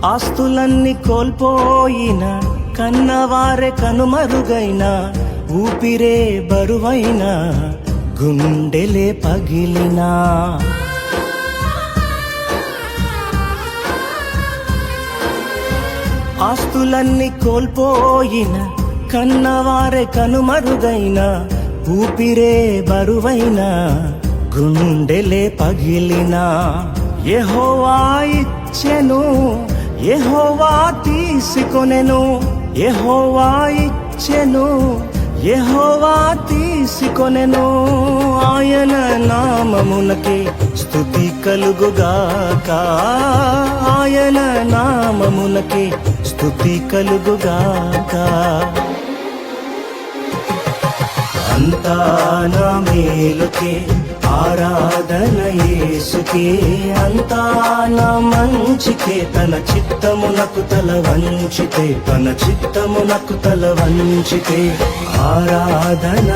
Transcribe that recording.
ఆస్తులన్నీ కోల్పోయిన, కన్నవారే కనుమరుగైన, ఊపిరే బరువైన, గుండెలే పగిలినా, ఆస్తులన్నీ కోల్పోయిన, కన్నవారే కనుమరుగైన, ఊపిరే బరువైన, గుండెలే పగిలినా, యెహోవా ఇచ్చెను, యెహోవా తీసుకొనెను, యెహోవా ఇచ్చెను, యెహోవా తీసుకొనెను. ఆయన నామమునకే స్తుతి కలుగుగాక, ఆయన నామమునకే స్తుతి కలుగుగాక. అంతా నా మేలుకే ఆరాధన యేసుకే, అంతా నా మంచికే, తన చిత్తమునకు తల వంచితే, తన చిత్తమునకు తల వంచితే ఆరాధన.